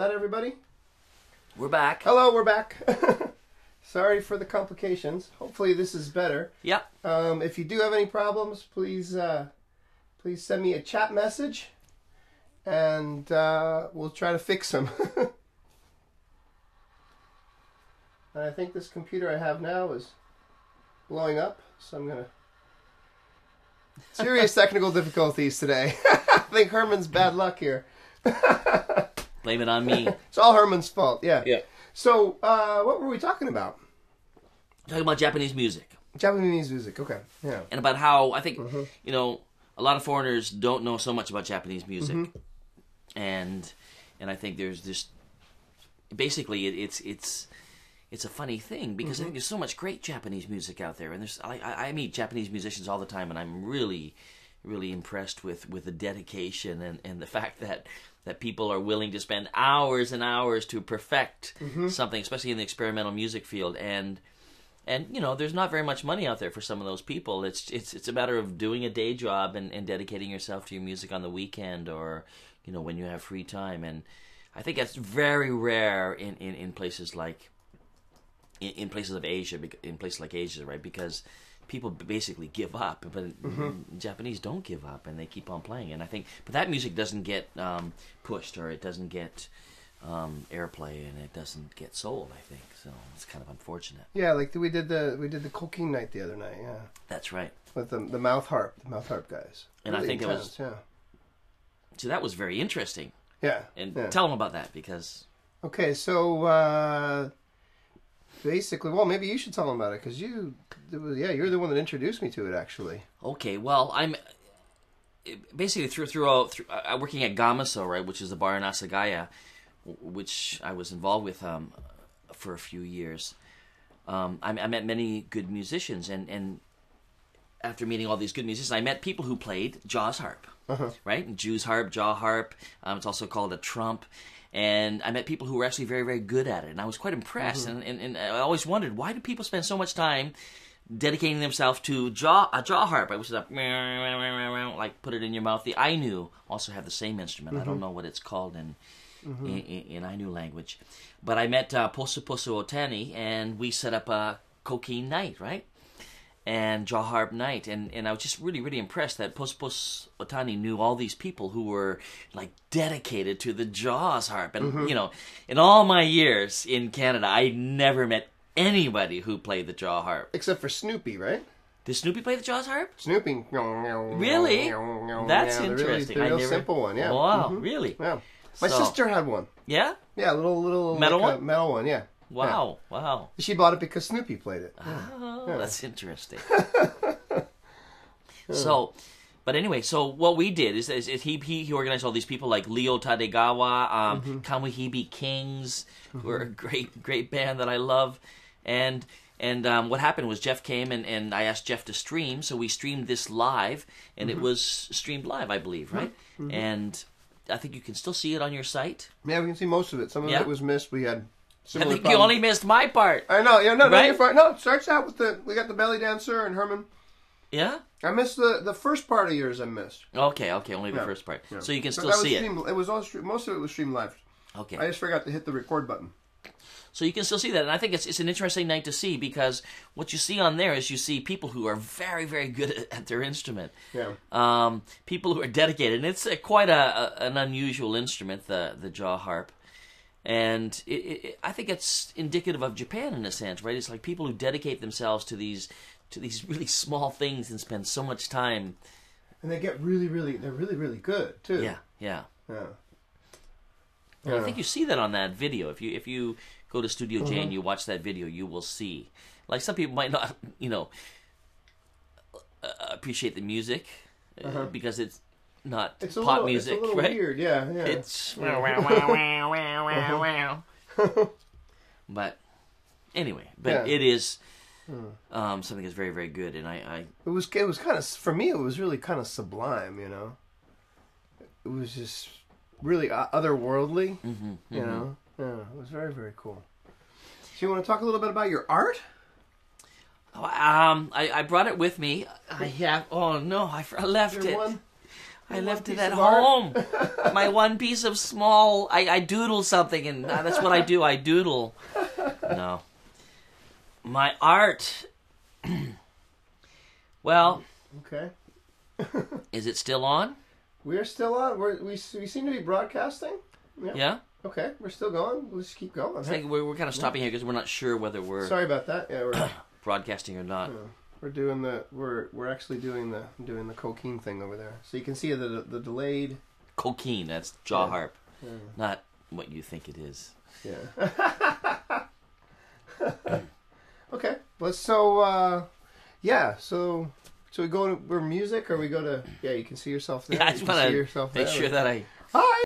that, everybody? We're back. Hello, we're back. Sorry for the complications. Hopefully this is better. Yep. If you do have any problems, please send me a chat message, and we'll try to fix them. And I think this computer I have now is blowing up, so I'm gonna... Serious technical difficulties today. I think Herman's bad luck here. Blame it on me. It's all Herman's fault, yeah. Yeah. So, what were we talking about? Talking about Japanese music. Japanese music, okay, yeah. And about how, I think, you know, a lot of foreigners don't know so much about Japanese music. And I think there's this... Basically, it's a funny thing because I think there's so much great Japanese music out there, and I meet Japanese musicians all the time, and I'm really, really impressed with the dedication and the fact that people are willing to spend hours and hours to perfect something, especially in the experimental music field. And you know, there's not very much money out there for some of those people. It's a matter of doing a day job and dedicating yourself to your music on the weekend, or you know, when you have free time. And I think that's very rare in places like. In places of Asia, in places like Asia, right? Because people basically give up, but Japanese don't give up, and they keep on playing. And I think, but that music doesn't get pushed, or it doesn't get airplay, and it doesn't get sold. I think so. It's kind of unfortunate. Yeah, like we did the cooking night the other night. Yeah, that's right. With the mouth harp guys. And really I think intense, it was. Yeah. So that was very interesting. Yeah. And tell them about that because. Okay, so. Basically, well, maybe you should tell them about it, because you're the one that introduced me to it, actually. Okay, well, I'm basically through working at Gamaso, right, which is the bar in Asagaya, which I was involved with for a few years. I met many good musicians, and after meeting all these good musicians, I met people who played Jaws harp, right? Jew's harp, jaw harp. It's also called a trump. And I met people who were actually very, very good at it. And I was quite impressed. And I always wondered, why do people spend so much time dedicating themselves to a jaw harp? Which is like put it in your mouth. The Ainu also have the same instrument. I don't know what it's called in Ainu language. But I met Posu Posu Otani, and we set up a Kokin night, right? And jaw harp night, and I was just really, really impressed that Pospos Otani knew all these people who were like dedicated to the jaws harp. And you know, in all my years in Canada, I never met anybody who played the jaw harp except for Snoopy, right? Did Snoopy play the jaws harp? Snoopy, really? That's interesting. The real simple one, yeah. Wow, really? Yeah. My sister had one. Yeah. Yeah, a little metal one. Metal one, yeah. Wow, wow. She bought it because Snoopy played it. Oh, that's interesting. So, but anyway, so what we did is he organized all these people like Leo Tadegawa, Kamuhibi Kings, who are a great band that I love. And what happened was Jeff came and I asked Jeff to stream, so we streamed this live, and it was streamed live, I believe, right? And I think you can still see it on your site. Yeah, we can see most of it. Some of it was missed. We had... I think you only missed my part. I know, yeah, no, right? You're fine. No, it starts out with we got the belly dancer and Herman. Yeah? I missed the first part of yours. I missed. Okay, only the first part. Yeah. So you can still see it. It was all most of it was streamed live. Okay. I just forgot to hit the record button. So you can still see that, and I think it's an interesting night to see, because what you see on there is you see people who are very, very good at their instrument. Yeah. People who are dedicated, and it's quite an unusual instrument, the jaw harp. And I think it's indicative of Japan in a sense, right? It's like people who dedicate themselves to these really small things and spend so much time. And they get really, really good too. Yeah. And I think you see that on that video. If you go to Studio J and you watch that video, you will see. Like, some people might not, you know, appreciate the music because it's not pop music, it's a little right? Weird, yeah. It's but anyway, it is something that's very, very good, and it was kind of, for me, it was really kind of sublime, you know. It was just really otherworldly, you know. Yeah, it was very, very cool. So you want to talk a little bit about your art? I brought it with me. I have. Oh no, I left it. One? I left it at home. My one piece of small. I doodle something, and that's what I do. I doodle. No. My art. Well. Okay. Is it still on? We're still on. We seem to be broadcasting. Yeah. Okay, we're still going. Let's keep going. I think we're kind of stopping here because we're not sure whether we're. Sorry about that. Yeah, we're broadcasting or not. We're doing we're actually doing the cocaine thing over there. So you can see the delayed cocaine. That's jaw harp, not what you think it is. Yeah. Okay. So we go to music, or we go to you can see yourself there. Yeah, I just want to make sure that I